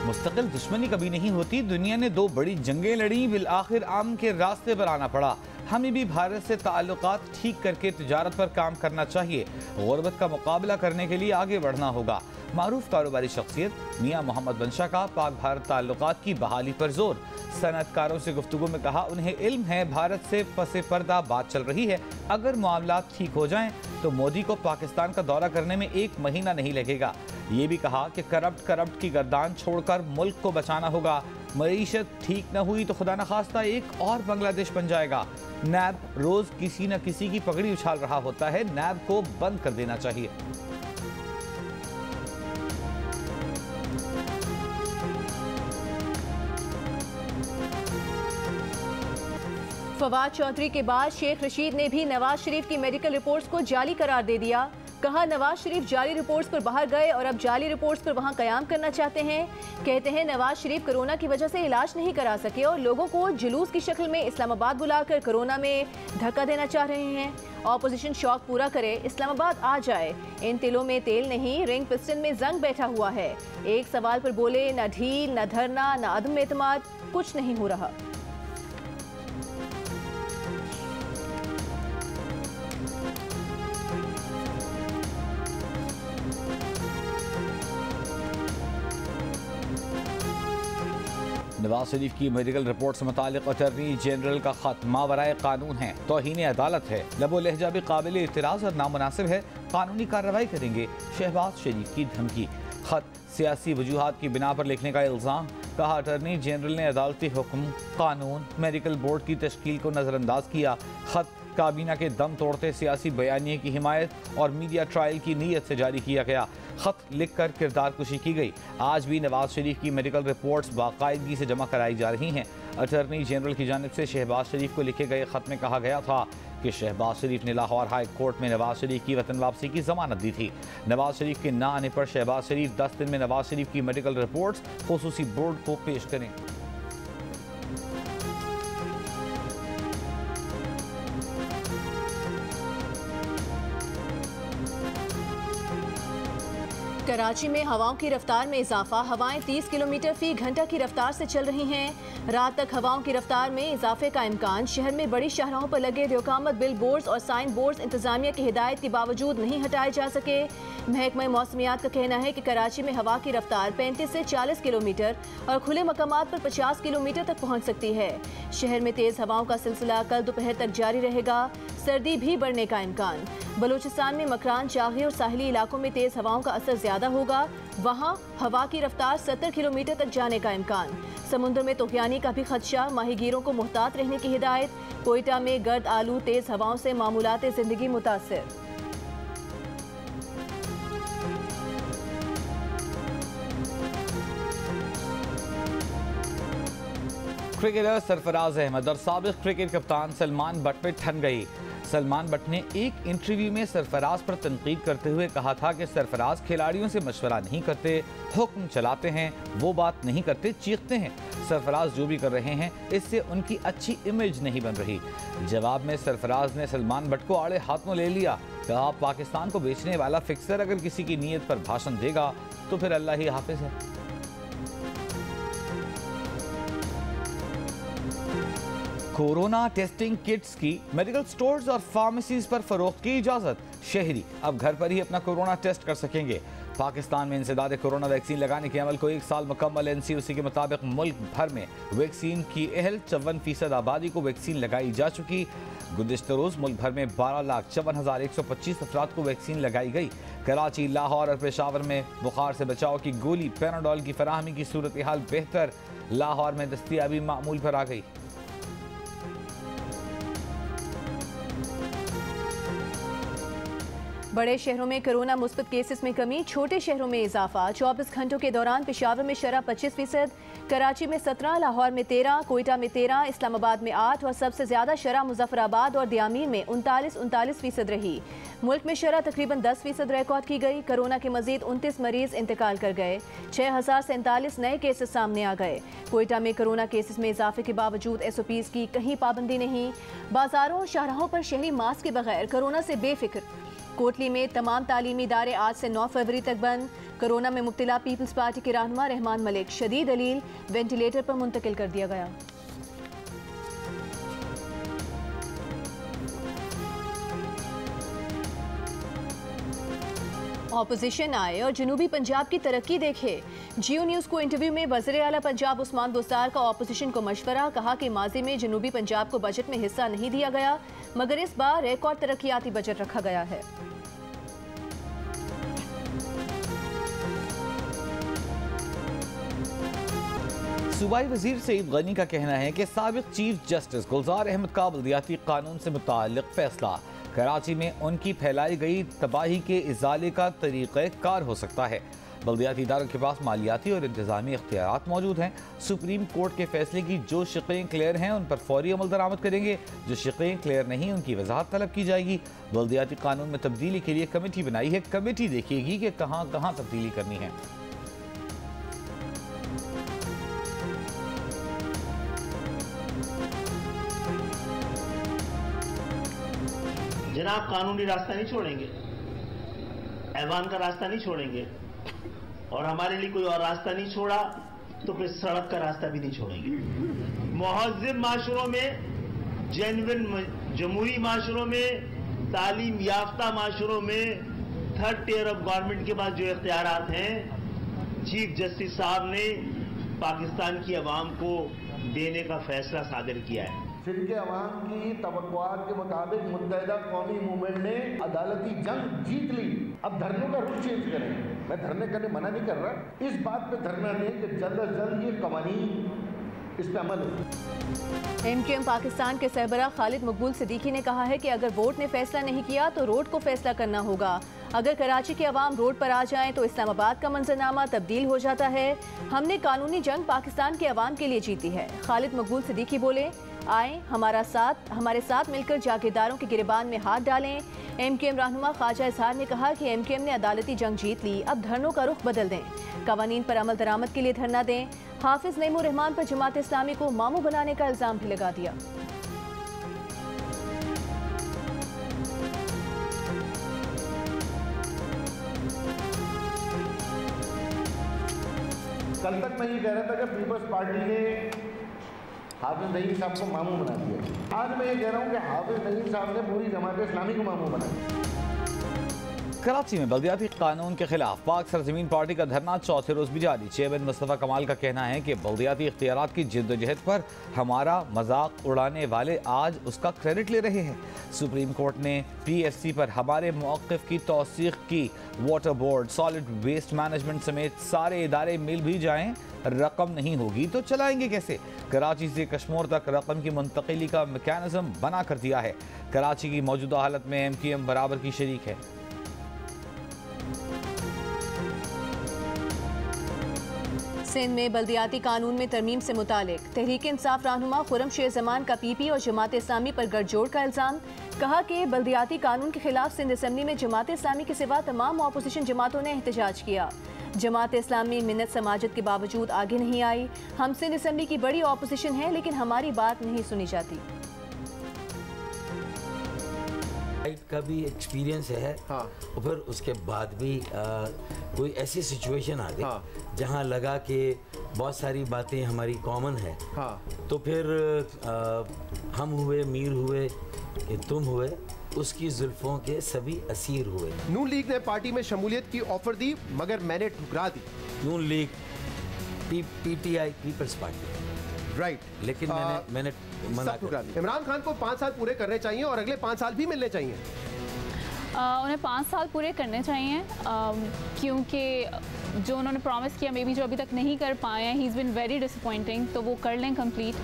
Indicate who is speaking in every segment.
Speaker 1: मुस्तकिल दुश्मनी कभी नहीं होती। दुनिया ने 2 बड़ी जंगें लड़ी, बिल आखिर आम के रास्ते पर आना पड़ा। हमें भी भारत से ताल्लुकात ठीक करके तिजारत पर काम करना चाहिए। गुर्बत का मुकाबला करने के लिए आगे बढ़ना होगा। मारूफ कारोबारी शख्सियत मियां मोहम्मद बनशा का पाक भारत ताल्लुकात की बहाली पर जोर। सनअतकारों से गुफ्तगू में कहा, उन्हें इल्म है भारत से पसे पर्दा बात चल रही है। अगर मामला ठीक हो जाएं तो मोदी को पाकिस्तान का दौरा करने में 1 महीना नहीं लगेगा। ये भी कहा कि करप्ट की गर्दान छोड़कर मुल्क को बचाना होगा। मईशत ठीक न हुई तो खुदा न खास्ता एक और बांग्लादेश बन जाएगा। नैब रोज किसी न किसी की पगड़ी उछाल रहा होता है, नैब को बंद कर देना चाहिए।
Speaker 2: फवाद चौधरी के बाद शेख रशीद ने भी नवाज शरीफ की मेडिकल रिपोर्ट्स को जाली करार दे दिया। कहा, नवाज शरीफ जाली रिपोर्ट्स पर बाहर गए और अब जाली रिपोर्ट्स पर वहां कयाम करना चाहते हैं। कहते हैं नवाज शरीफ कोरोना की वजह से इलाज नहीं करा सके और लोगों को जुलूस की शक्ल में इस्लामाबाद बुलाकर कोरोना में धक्का देना चाह रहे हैं। ऑपोजिशन शौक पूरा करे, इस्लामाबाद आ जाए। इन तिलों में तेल नहीं, रिंग पिस्टन में जंग बैठा हुआ है। एक सवाल पर बोले, न ढील, न धरना, न अदम एतमाद, कुछ नहीं हो रहा।
Speaker 1: नवाज शरीफ की मेडिकल रिपोर्ट से मुतालिक अटॉर्नी जनरल का खत मावराए कानून है, तौहीन अदालत है, लबो लहजा भी काबिल इतराज़ और नामुनासिब है, कानूनी कार्रवाई करेंगे। शहबाज शरीफ की धमकी। खत सियासी वजूहात की बिना पर लिखने का इल्ज़ाम। कहा, अटॉर्नी जनरल ने अदालती हुक्म, कानून, मेडिकल बोर्ड की तश्कील को नज़रअंदाज किया। खत काबीना के दम तोड़ते सियासी बयानिए की हिमायत और मीडिया ट्रायल की नीयत से जारी किया गया। खत लिखकर किरदार कुशी की गई। आज भी नवाज शरीफ की मेडिकल रिपोर्ट्स बाकायदगी से जमा कराई जा रही हैं। अटॉर्नी जनरल की जानिब से शहबाज शरीफ को लिखे गए खत में कहा गया था कि शहबाज शरीफ ने लाहौर हाई कोर्ट में नवाज शरीफ की वतन वापसी की जमानत दी थी। नवाज शरीफ के ना आने पर शहबाज शरीफ 10 दिन में नवाज शरीफ की मेडिकल रिपोर्ट्स खुसूसी बोर्ड को पेश करें।
Speaker 2: कराची में हवाओं की रफ्तार में इजाफा। हवाएं 30 किलोमीटर फी घंटा की रफ्तार से चल रही हैं। रात तक हवाओं की रफ्तार में इजाफे का इम्कान। शहर में बड़ी शाहराहों पर लगे हुकूमत बिल बोर्ड्स और साइन बोर्ड्स इंतजामिया की हिदायत के बावजूद नहीं हटाए जा सके। महकमा मौसमियात का कहना है कि कराची में हवा की रफ्तार 35 से 40 किलोमीटर और खुले मकामात पर 50 किलोमीटर तक पहुँच सकती है। शहर में तेज़ हवाओं का सिलसिला कल दोपहर तक जारी रहेगा। सर्दी भी बढ़ने का इम्कान। बलूचिस्तान में मकरान, चागी और साहिली इलाकों में तेज़ हवाओं का असर ज़्यादा होगा। वहाँ हवा की रफ्तार 70 किलोमीटर तक जाने का इम्कान। समुद्र में तूफ़ानी का भी खदशा, माहीगीरों को मुहतात रहने की हिदायत। कोयटा में गर्द आलू तेज़ हवाओं से मामूलात ज़िंदगी मुतासिर।
Speaker 1: क्रिकेटर सरफराज अहमद और साबिक क्रिकेट कप्तान सलमान बट पे ठन गई। सलमान बट ने एक इंटरव्यू में सरफराज पर तनकीद करते हुए कहा था कि सरफराज खिलाड़ियों से मशवरा नहीं करते, हुक्म चलाते हैं, वो बात नहीं करते, चीखते हैं। सरफराज जो भी कर रहे हैं इससे उनकी अच्छी इमेज नहीं बन रही। जवाब में सरफराज ने सलमान बट को आड़े हाथों ले लिया। कहा, पाकिस्तान को बेचने वाला फिक्सर अगर किसी की नीयत पर भाषण देगा तो फिर अल्लाह ही हाफिज है। कोरोना टेस्टिंग किट्स की मेडिकल स्टोर्स और फार्मेसीज पर फरोख्त की इजाज़त। शहरी अब घर पर ही अपना कोरोना टेस्ट कर सकेंगे। पाकिस्तान में इंसदाद कोरोना वैक्सीन लगाने के अमल को 1 साल मुकम्मल। NCOC के मुताबिक मुल्क भर में वैक्सीन की अहल 54% आबादी को वैक्सीन लगाई जा चुकी। गुज़िश्ता रोज़ मुल्क भर में 12,54,125 अफराद को वैक्सीन लगाई गई। कराची, लाहौर और पेशावर में बुखार से बचाव की गोली पैराडोल की फराहमी की सूरत हाल बेहतर। लाहौर में दस्तियाबी मामूल पर आ गई।
Speaker 2: बड़े शहरों में कोरोना मुस्बत केसेस में कमी, छोटे शहरों में इजाफा। 24 घंटों के दौरान पेशावर में शरह 25%, कराची में 17, लाहौर में 13, कोयटा में 13, इस्लामाबाद में 8 और सबसे ज्यादा शरह मुजफ्फराबाद और दियामीर में 39% रही। मुल्क में शरह तकरीबन 10% रिकॉर्ड की गई। कोरोना के मजीद 29 मरीज इंतकाल कर गए। 6047 नए केसेस सामने आ गए। कोयटा में कोरोना केसेस में इजाफे के बावजूद SOPs की कहीं पाबंदी नहीं। बाजारों और शाहराहों पर शहरी मास्क के बगैर कोरोना से बेफिक्र। कोटली में तमाम तालीमी इदारे आज से 9 फरवरी तक बंद। कोरोना में मुब्तला पीपल्स पार्टी के रहनुमा रहमान मलिक शदीद अलील वेंटिलेटर पर मुंतकिल कर दिया गया। ऑपोजिशन आए और जनूबी पंजाब की तरक्की देखे। जियो न्यूज़ को इंटरव्यू में वज़ीर आला पंजाब उस्मान बुज़दार का ऑपोजिशन को मशवरा, कहा कि माजी में जनूबी पंजाब को बजट में हिस्सा नहीं दिया गया मगर इस बार रिकॉर्ड तरक्याती बजट रखा गया है।
Speaker 1: सूबाई वजीर सईद गनी का कहना है कि साबिक चीफ जस्टिस गुलजार अहमद का बल्दियाती कानून से मुताल्लिक फैसला कराची में उनकी फैलाई गई तबाही के इजाले का तरीक़ाकार हो सकता है। बल्दियाती इदारों के पास मालियाती और इंतजामी इख्तियारात मौजूद हैं। सुप्रीम कोर्ट के फैसले की जो शिक़ें क्लियर हैं उन पर फौरी अमल दरामद करेंगे, जो शिक़ें क्लियर नहीं उनकी वजाहत तलब की जाएगी। बल्दियाती कानून में तब्दीली के लिए कमेटी बनाई है, कमेटी देखेगी कि कहाँ कहाँ तब्दीली करनी है।
Speaker 3: जनाब कानूनी रास्ता नहीं छोड़ेंगे, ऐवान का रास्ता नहीं छोड़ेंगे और हमारे लिए कोई और रास्ता नहीं छोड़ा तो फिर सड़क का रास्ता भी नहीं छोड़ेंगे। मुहज़्ज़ब माशरों में, जेन्युइन जमहूरी माशरों में, तालीम याफ्ता माशरों में थर्ड टियर ऑफ गवर्नमेंट के बाद जो इख्तियारात हैं चीफ जस्टिस साहब ने पाकिस्तान की अवाम को देने का फैसला सादिर किया है।
Speaker 4: जिनके अवाम की तवक्कुआत के मुताबिक मुत्तहिदा कौमी मूवमेंट ने अदालती जंग जीत ली। अब धरनों का रुख चेंज करें। मैं धरने करने मना नहीं कर रहा, इस बात पे धरना दें कि जल्द अज जल्द ये कवानीन इस पे अमल हो।
Speaker 2: MQM पाकिस्तान के सरबराह खालिद मकबूल सिद्दीकी ने कहा है कि अगर वोट ने फैसला नहीं किया तो रोड को फैसला करना होगा। अगर कराची के अवाम रोड पर आ जाएं तो इस्लामाबाद का मंजरनामा तब्दील हो जाता है। हमने कानूनी जंग पाकिस्तान के अवाम के लिए जीती है। खालिद मकबूल सिद्दीकी बोले, आए हमारे साथ मिलकर जागीरदारों के गिरबान में हाथ डालें। MQM रहनुमा ख्वाजा इजहार ने कहा कि MQM ने अदालती जंग जीत ली, अब धरनों का रुख बदल दें, कवानीन पर अमल दरामद के लिए धरना दें। हाफिज नईमुर रहमान पर जमात इस्लामी को मामू बनाने का इल्जाम भी लगा दिया।
Speaker 4: कल तक मैं ये कह रहा था कि पीपल्स पार्टी ने हाफिज नईम साहब को मामू बना दिया। आज मैं ये कह रहा हूँ कि हाफिज नईम साहब ने पूरी जमात इस्लामी को मामू बना दिया।
Speaker 1: कराची में बल्दियाती कानून के खिलाफ पाक सरजमीन पार्टी का धरना चौथे रोज भी जारी। चेयरमैन मुस्तफ़ा कमाल का कहना है कि बल्दियाती इख्तियारात की जिद्दोजहद पर हमारा मजाक उड़ाने वाले आज उसका क्रेडिट ले रहे हैं। सुप्रीम कोर्ट ने PSC पर हमारे मौक़िफ़ की तौसीक़ की। Water board, solid waste management समेत सारे इदारे मिल भी जाएं, रकम नहीं होगी तो चलाएंगे कैसे। कराची से कश्मीर तक रकम की मुंतकिली का मैकेनिज्म बना कर दिया है। कराची की मौजूदा हालत में MQM बराबर की शरीक है।
Speaker 2: सिंध में बल्दियाती कानून में तरमीम से मुतालिक तहरीक इंसाफ रहनुमा खुर्रम शेर जमान का PP और जमात इस्लामी पर गठजोड़ का इल्ज़ाम। कहा कि बल्दियाती कानून के खिलाफ सिंध असम्बली में जमात इस्लामी के सिवा तमाम ऑपोजिशन जमातों ने एहतजाज किया। जमात इस्लामी मिन्नत समाजत के बावजूद आगे नहीं आई। हम सिंध असम्बली की बड़ी ऑपोजिशन है लेकिन हमारी बात नहीं सुनी जाती।
Speaker 5: का भी एक्सपीरियंस है। हाँ। और फिर उसके बाद भी कोई ऐसी सिचुएशन आ गई। हाँ। जहाँ लगा कि बहुत सारी बातें हमारी कॉमन है। हाँ। तो फिर हम हुए, मीर हुए, तुम हुए, उसकी जुल्फों के सभी असीर हुए।
Speaker 6: नून लीग ने पार्टी में शमूलियत की ऑफर दी मगर मैंने ठुकरा दी।
Speaker 5: Noon league PTI people's party
Speaker 6: right,
Speaker 5: लेकिन मैंने मना कर दिया।
Speaker 6: इमरान खान को 5 साल पूरे करने चाहिए और अगले 5 साल भी मिलने चाहिए।
Speaker 7: उन्हें 5 साल पूरे करने चाहिए क्योंकि जो उन्होंने प्रॉमिस किया मे बी जो अभी तक नहीं कर पाए हैं, he is been very disappointing, तो वो कर लें कंप्लीट।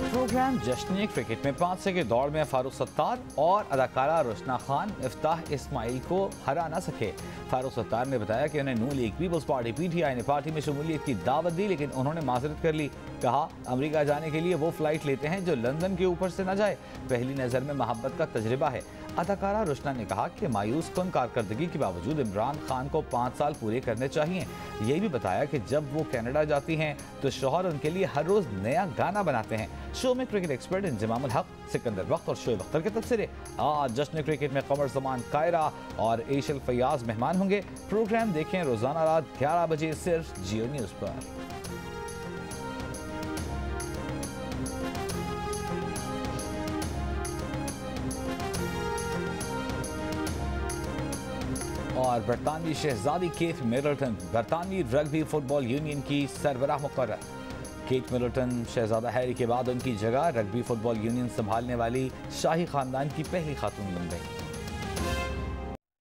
Speaker 1: प्रोग्राम जश्न क्रिकेट में 5 के दौड़ में फारूक सत्तार और अदाकारा रोशना खान इफ्ताह इस्माइल को हरा ना सके। फारूक सत्तार ने बताया कि उन्हें नून लीग पीपल्स पार्टी PTI ने पार्टी में शमूलियत की दावत दी लेकिन उन्होंने माजरत कर ली। कहा, अमेरिका जाने के लिए वो फ्लाइट लेते हैं जो लंदन के ऊपर से न जाए। पहली नज़र में मोहब्बत का तजर्बा है। अदाकारा रोशना ने कहा कि मायूस कुन कारकर्दगी के बावजूद इमरान खान को 5 साल पूरे करने चाहिए। ये भी बताया कि जब वो कनाडा जाती हैं तो शौहर उनके लिए हर रोज़ नया गाना बनाते हैं। शो में क्रिकेट एक्सपर्ट इंजमामुल हक, सिकंदर वक्त और शोएब अख्तर के तबसरे। आज जश्न क्रिकेट में कमर जमान कायरा और एशल फयाज मेहमान होंगे। प्रोग्राम देखें रोजाना रात 11 बजे सिर्फ जियो न्यूज पर। और बरतानवी शहजादी केट मिडलटन बरतानवी रग्बी फुटबॉल यूनियन की सरबराह मुकर्रर। केट मिडलटन शहजादा हैरी के बाद उनकी जगह रग्बी फुटबॉल यूनियन संभालने वाली शाही खानदान की पहली खातून बन गई।